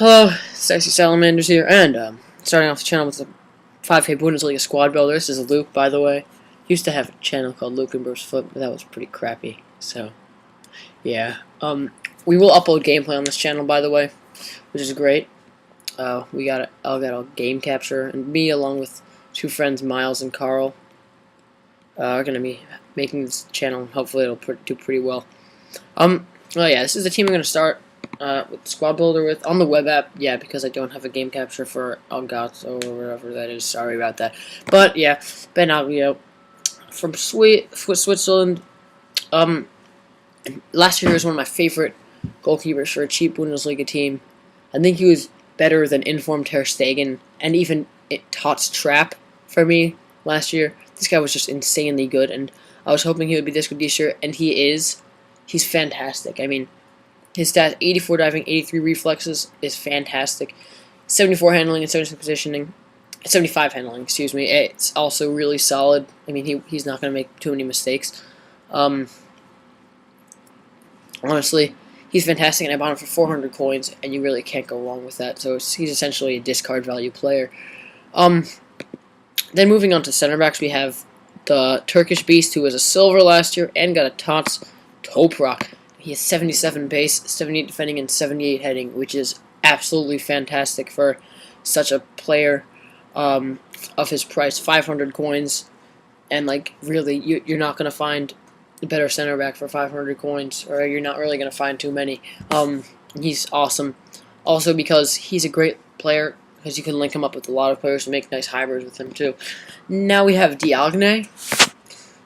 Hello, Sexy Salamanders here, and starting off the channel with the 5K Bundesliga squad builder. This is Luke, by the way. Used to have a channel called Luke and Bruce Foot, but that was pretty crappy. So, yeah. We will upload gameplay on this channel, by the way, which is great. I'll get a game capture, and me along with two friends, Miles and Carl, are gonna be making this channel. Hopefully, it'll do pretty well. Well, yeah, this is the team I'm gonna start. With Squad Builder with on the web app, yeah, because I don't have a game capture for Elgato or whatever that is. Sorry about that. But yeah, Ben Aglio from Switzerland. Last year he was one of my favorite goalkeepers for a cheap Bundesliga team. I think he was better than informed Ter Stegen and even Tots Trapp for me last year. This guy was just insanely good, and I was hoping he would be this good this year, and he is. He's fantastic. I mean, his stats, 84 diving, 83 reflexes, is fantastic. 74 handling and 76 positioning. 75 handling, excuse me. It's also really solid. I mean, he's not going to make too many mistakes. Honestly, he's fantastic, and I bought him for 400 coins, and you really can't go wrong with that. So he's essentially a discard value player. Then moving on to center backs, we have the Turkish Beast, who was a silver last year and got a Tots Toprak. He has 77 pace, 78 defending, and 78 heading, which is absolutely fantastic for such a player of his price. 500 coins, and like really, you're not gonna find a better center back for 500 coins, or you're not really gonna find too many. He's awesome, also because he's a great player because you can link him up with a lot of players to make nice hybrids with him too. Now we have Diagne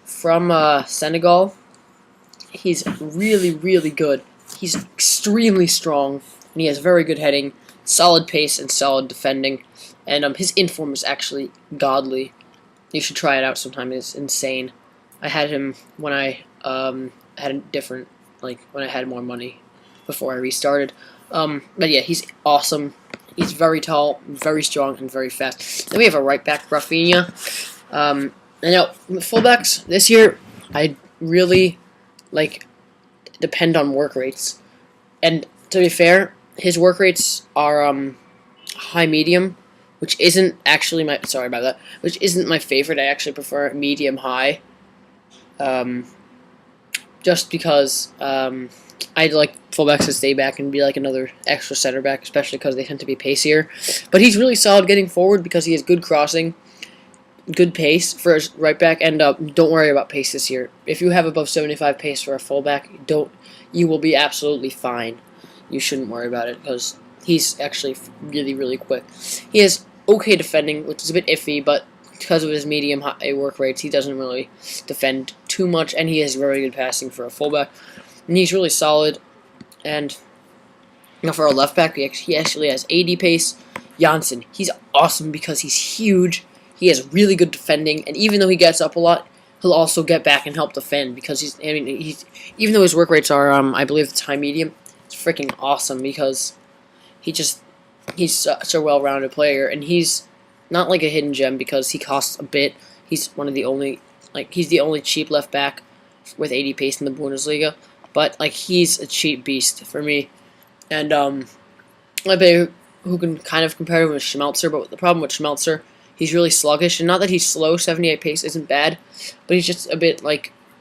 from Senegal. He's really, really good. He's extremely strong, and he has very good heading, solid pace, and solid defending. And his inform is actually godly. You should try it out sometime. It's insane. I had him when I had a different, when I had more money before I restarted. But yeah, he's awesome. He's very tall, very strong, and very fast. Then we have a right back, Rafinha. And now fullbacks this year, I really depend on work rates, and to be fair, his work rates are high medium, which isn't actually my which isn't my favorite. I actually prefer medium high, just because I'd like fullbacks to stay back and be like another extra center back, especially because they tend to be pacier. But he's really solid getting forward because he has good crossing, good pace for his right back, and don't worry about pace this year. If you have above 75 pace for a fullback, you will be absolutely fine. You shouldn't worry about it because he's actually really, really quick. He has okay defending, which is a bit iffy, but because of his medium high work rates, he doesn't really defend too much, and he has very good passing for a fullback. And he's really solid. And for a left back, he actually has 80 pace. Janssen, he's awesome because he's huge. He has really good defending, and even though he gets up a lot, he'll also get back and help defend because he's even though his work rates are I believe it's high medium, it's freaking awesome because he's such a well-rounded player, and he's not like a hidden gem because he costs a bit. He's one of the only he's the only cheap left back with 80 pace in the Bundesliga, but he's a cheap beast for me, and I bet who can kind of compare him with Schmelzer, but the problem with Schmelzer, he's really sluggish, and not that he's slow. 78 pace isn't bad, but he's just a bit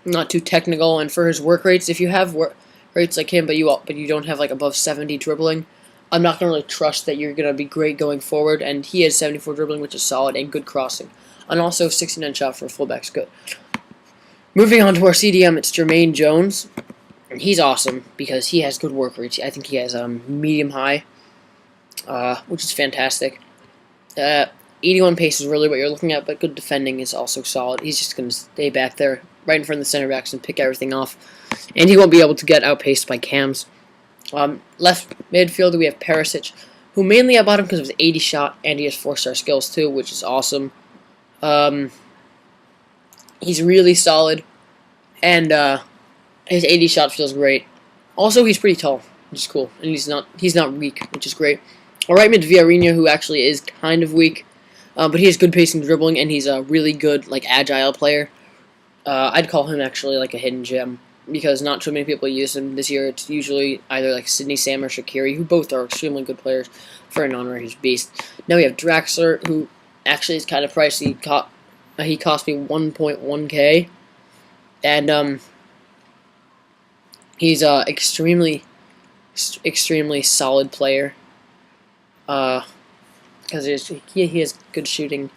not too technical. And for his work rates, if you have work rates like him, but you don't have above 70 dribbling, I'm not gonna really trust that you're gonna be great going forward. And he has 74 dribbling, which is solid, and good crossing, and also 69 shot for a fullback's good. Moving on to our CDM, it's Jermaine Jones, and he's awesome because he has good work rates. I think he has medium high, which is fantastic. 81 pace is really what you're looking at, but good defending is also solid. He's just going to stay back there right in front of the center backs and pick everything off, and he won't be able to get outpaced by cams. Left midfielder, we have Perisic, who mainly I bought him because of his 80 shot, and he has 4-star skills too, which is awesome. He's really solid, and his 80 shot feels great. Also, he's pretty tall, which is cool, and he's not weak, which is great. Alright mid Villarinha, who actually is kind of weak, but he has good pace and dribbling, and he's a really good agile player. I'd call him actually a hidden gem. because not too many people use him this year. It's usually either like Sidney Sam or Shaqiri, who both are extremely good players for a non-rated beast. Now we have Draxler, who actually is kind of pricey. He cost me 1.1k, and he's extremely solid player. Because he has good shooting,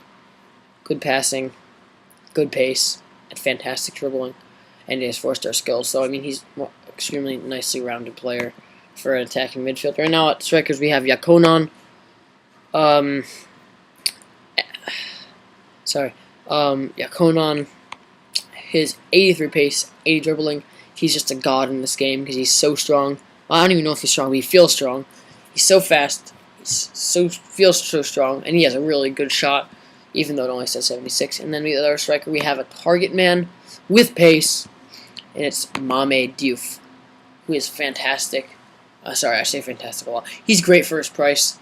good passing, good pace, and fantastic dribbling, and he has 4-star skills. So I mean, he's an extremely nicely rounded player for an attacking midfield. Right now at strikers we have Yakonan. Yakonan. His 83 pace, 80 dribbling. He's just a god in this game because he's so strong. Well, I don't even know if he's strong, but he feels strong. He's so fast. Feels so strong, and he has a really good shot, even though it only says 76. And then the other striker, we have a target man with pace, and it's Mame Diouf, who is fantastic. Sorry, I say fantastic a lot. He's great for his price.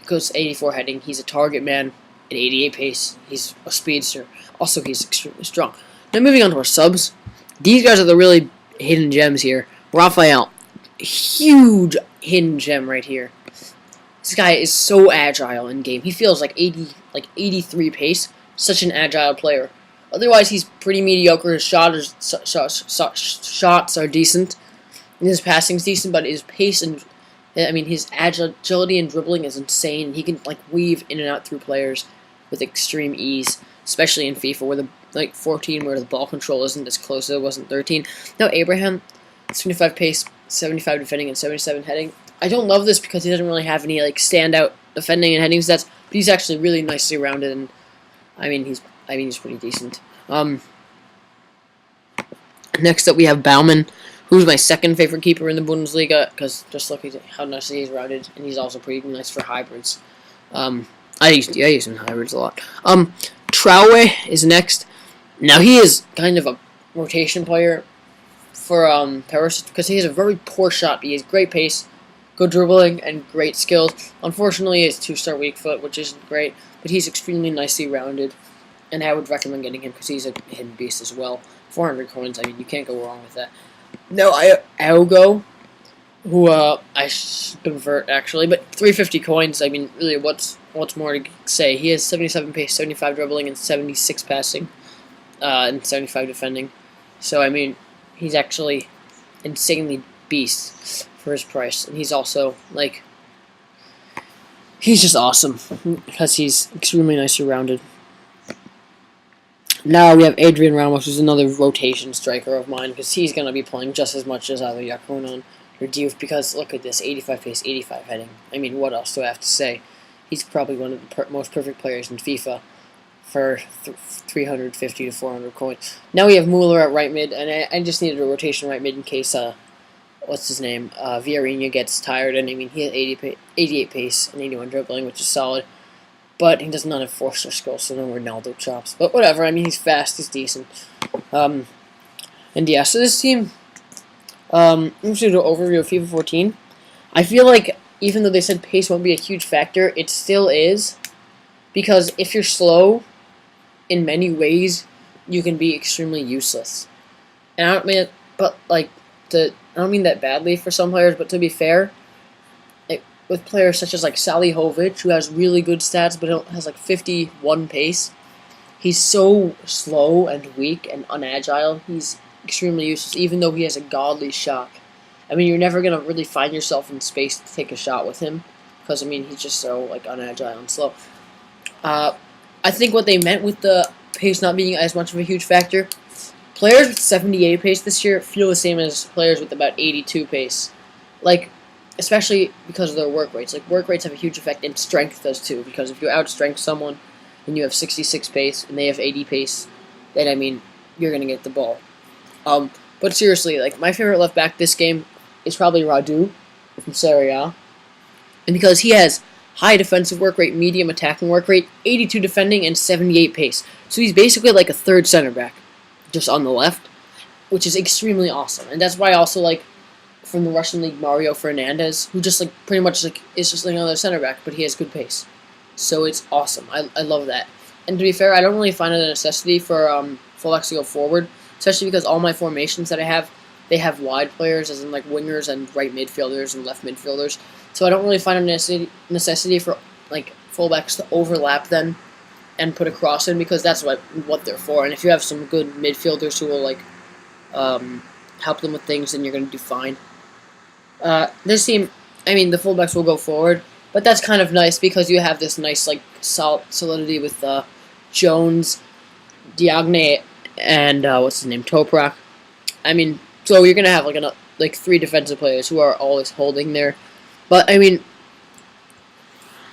Goes 84 heading. He's a target man at 88 pace. He's a speedster. Also, he's extremely strong. Now moving on to our subs. These guys are the really hidden gems here. Raphael, huge hidden gem right here. This guy is so agile in game. He feels like 83 pace. Such an agile player. Otherwise, he's pretty mediocre. His shots are decent. And his passing's decent, but his pace and his agility and dribbling is insane. He can weave in and out through players with extreme ease, especially in FIFA where 14 where the ball control isn't as close as it was in 13. Now Abraham, 75 pace, 75 defending, and 77 heading. I don't love this because he doesn't really have any standout defending and heading stats, but he's actually really nicely rounded, and he's pretty decent. Next up we have Baumann, who's my second favorite keeper in the Bundesliga because just look at how nicely he's rounded, and he's also pretty nice for hybrids. I use him in hybrids a lot. Traore is next. Now he is kind of a rotation player for Paris because he has a very poor shot, but he has great pace, good dribbling, and great skills. Unfortunately, he has 2-star weak foot, which isn't great, but he's extremely nicely rounded, and I would recommend getting him because he's a hidden beast as well. 400 coins, you can't go wrong with that. No, Aogo, who I should convert actually, but 350 coins. Really, what's more to say? He has 77 pace, 75 dribbling, and 76 passing, and 75 defending. So he's actually insanely beast for his price, and he's also he's just awesome because he's extremely nicely rounded. Now we have Adrian Ramos, who's another rotation striker of mine because he's going to be playing just as much as either Yakonan or Diouf because look at this, 85 pace, 85 heading. what else do I have to say? He's probably one of the most perfect players in FIFA for 350 to 400 coins. Now we have Mueller at right mid, and I just needed a rotation right mid in case Villarreal gets tired, and he has 88 pace and 81 dribbling, which is solid. But he does not have 4-star skills, so no Ronaldo chops. But whatever, he's fast, he's decent. And yeah, so this team, I'm just going to do an overview of FIFA 14. I feel like, even though they said pace won't be a huge factor, it still is. Because if you're slow, in many ways, you can be extremely useless. And I don't mean that badly for some players, but to be fair, with players such as Salihovic, who has really good stats but has 51 pace, he's so slow and weak and unagile. He's extremely useless, even though he has a godly shot. You're never gonna really find yourself in space to take a shot with him because he's just so unagile and slow. I think what they meant with the pace not being as much of a huge factor, players with 78 pace this year feel the same as players with about 82 pace. Especially because of their work rates. Work rates have a huge effect, and strength does too, because if you outstrength someone and you have 66 pace and they have 80 pace, then, you're going to get the ball. But seriously, my favorite left back this game is probably Radu from Serie A. And because he has high defensive work rate, medium attacking work rate, 82 defending, and 78 pace. So he's basically a third center back, just on the left, which is extremely awesome. And that's why I also from the Russian league, Mario Fernandez, who just pretty much is just another center back, but he has good pace. So it's awesome. I love that. And to be fair, I don't really find it a necessity for fullbacks to go forward, especially because all my formations that I have they have wide players, as in like wingers and right midfielders and left midfielders. So I don't really find a necessity for like fullbacks to overlap them and put a cross in, because that's what they're for. And if you have some good midfielders who will like help them with things, then you're going to do fine. This team, I mean, the fullbacks will go forward, but that's kind of nice because you have this nice like solidity with Jones, Diagne, and what's his name, Toprak. I mean, so you're gonna have like 3 defensive players who are always holding there. But I mean,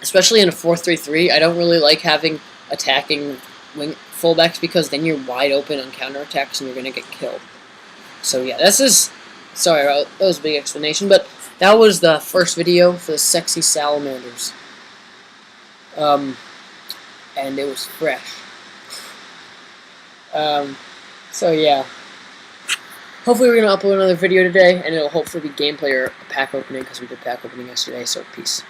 especially in a 4-3-3, I don't really like having attacking wing fullbacks, because then you're wide open on counterattacks and you're gonna get killed. So yeah, sorry, that was a big explanation, but that was the first video for the Sexy Salamanders. And it was fresh. So yeah. Hopefully we're going to upload another video today, and it'll hopefully be gameplay or a pack opening, because we did pack opening yesterday, so peace.